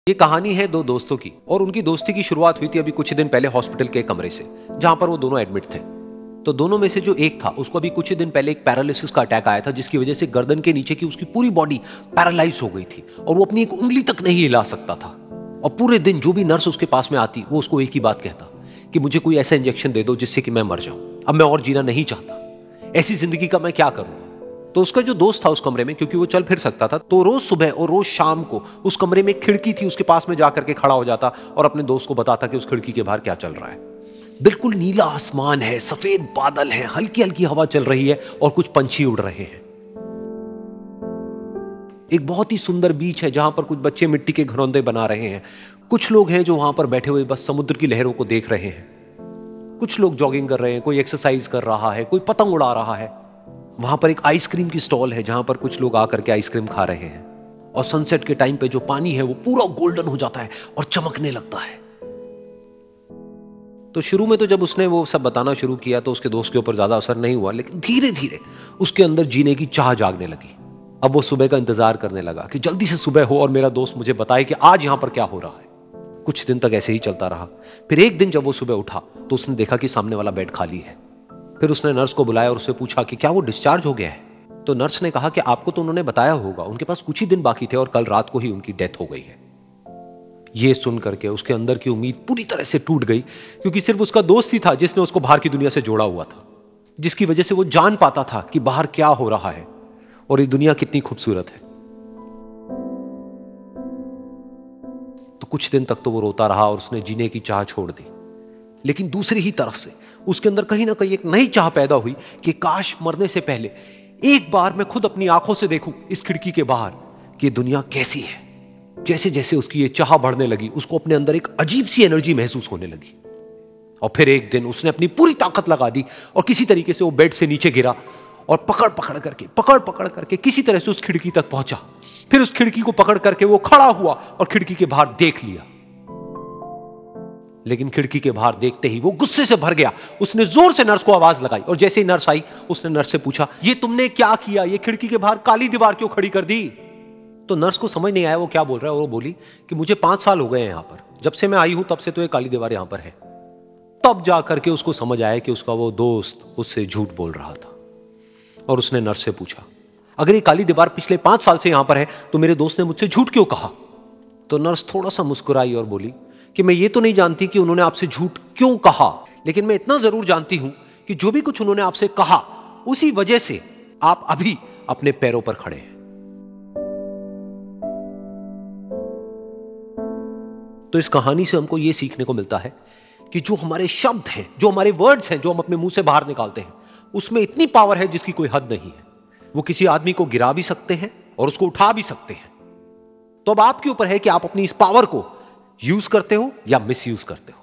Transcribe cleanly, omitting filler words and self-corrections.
ये कहानी है दो दोस्तों की और उनकी दोस्ती की शुरुआत हुई थी अभी कुछ दिन पहले हॉस्पिटल के कमरे से, जहां पर वो दोनों एडमिट थे। तो दोनों में से जो एक था उसको अभी कुछ दिन पहले एक पैरालिसिस का अटैक आया था, जिसकी वजह से गर्दन के नीचे की उसकी पूरी बॉडी पैरालाइज हो गई थी और वो अपनी एक उंगली तक नहीं हिला सकता था। और पूरे दिन जो भी नर्स उसके पास में आती वो उसको एक ही बात कहता कि मुझे कोई ऐसा इंजेक्शन दे दो जिससे कि मैं मर जाऊं, अब मैं और जीना नहीं चाहता, ऐसी जिंदगी का मैं क्या करूं। तो उसका जो दोस्त था उस कमरे में, क्योंकि वो चल फिर सकता था, तो रोज सुबह और रोज शाम को उस कमरे में एक खिड़की थी, उसके पास में जाकर के खड़ा हो जाता और अपने दोस्त को बताता कि उस खिड़की के बाहर क्या चल रहा है। बिल्कुल नीला आसमान है, सफेद बादल है, हल्की हल्की हवा चल रही है और कुछ पंछी उड़ रहे हैं। एक बहुत ही सुंदर बीच है जहां पर कुछ बच्चे मिट्टी के घरौंदे बना रहे हैं। कुछ लोग हैं जो वहां पर बैठे हुए बस समुद्र की लहरों को देख रहे हैं। कुछ लोग जॉगिंग कर रहे हैं, कोई एक्सरसाइज कर रहा है, कोई पतंग उड़ा रहा है। वहां पर एक आइसक्रीम की स्टॉल है जहां पर कुछ लोग आकर के आइसक्रीम खा रहे हैं। और सनसेट के टाइम पे जो पानी है वो पूरा गोल्डन हो जाता है और चमकने लगता है। तो शुरू में तो जब उसने वो सब बताना शुरू किया तो उसके दोस्त के ऊपर ज्यादा असर नहीं हुआ, लेकिन धीरे धीरे उसके अंदर जीने की चाह जागने लगी। अब वो सुबह का इंतजार करने लगा कि जल्दी से सुबह हो और मेरा दोस्त मुझे बताए कि आज यहां पर क्या हो रहा है। कुछ दिन तक ऐसे ही चलता रहा। फिर एक दिन जब वो सुबह उठा तो उसने देखा कि सामने वाला बेड खाली है। फिर उसने नर्स को बुलाया और उससे पूछा कि क्या वो डिस्चार्ज हो गया है। तो नर्स ने कहा कि आपको तो उन्होंने बताया होगा, उनके पास कुछ ही दिन बाकी थे और कल रात को ही उनकी डेथ हो गई है। ये सुन करके उसके अंदर की उम्मीद पूरी तरह से टूट गई, क्योंकि सिर्फ उसका दोस्त ही था जिसने उसको बाहर की दुनिया से जोड़ा हुआ था, जिसकी वजह से वो जान पाता था कि बाहर क्या हो रहा है और ये दुनिया कितनी खूबसूरत है। तो कुछ दिन तक तो वो रोता रहा और उसने जीने की चाह छोड़ दी। लेकिन दूसरी ही तरफ से उसके अंदर कहीं ना कहीं एक नई चाह पैदा हुई कि काश मरने से पहले एक बार मैं खुद अपनी आंखों से देखूं इस खिड़की के बाहर कि दुनिया कैसी है। जैसे जैसे उसकी ये चाह बढ़ने लगी, उसको अपने अंदर एक अजीब सी एनर्जी महसूस होने लगी। और फिर एक दिन उसने अपनी पूरी ताकत लगा दी और किसी तरीके से वो बेड से नीचे गिरा और पकड़ पकड़ करके किसी तरह से उस खिड़की तक पहुंचा। फिर उस खिड़की को पकड़ करके वो खड़ा हुआ और खिड़की के बाहर देख लिया। लेकिन खिड़की के बाहर देखते ही वो गुस्से से भर गया। उसने जोर से नर्स को आवाज लगाई और जैसे ही नर्स आई उसने नर्स से पूछा, ये तुमने क्या किया, ये खिड़की के बाहर काली दीवार क्यों खड़ी कर दी। तो नर्स को समझ नहीं आया वो क्या बोल रहा है और वो बोली कि मुझे 5 साल हो गए हैं यहां पर, जब से मैं आई हूं तब से तो ये काली दीवार यहां पर है। तब जाकर के उसको समझ आया कि उसका वो दोस्त उससे झूठ बोल रहा था। और उसने नर्स से पूछा, अगर ये काली दीवार पिछले 5 साल से यहां पर है तो मेरे दोस्त ने मुझसे झूठ क्यों कहा। तो नर्स थोड़ा सा मुस्कुराई और बोली कि मैं ये तो नहीं जानती कि उन्होंने आपसे झूठ क्यों कहा, लेकिन मैं इतना जरूर जानती हूं कि जो भी कुछ उन्होंने आपसे कहा उसी वजह से आप अभी अपने पैरों पर खड़े हैं। तो इस कहानी से हमको यह सीखने को मिलता है कि जो हमारे शब्द हैं, जो हमारे वर्ड्स हैं, जो हम अपने मुंह से बाहर निकालते हैं, उसमें इतनी पावर है जिसकी कोई हद नहीं है। वो किसी आदमी को गिरा भी सकते हैं और उसको उठा भी सकते हैं। तो अब आपके ऊपर है कि आप अपनी इस पावर को यूज करते हो या मिस यूज करते हो।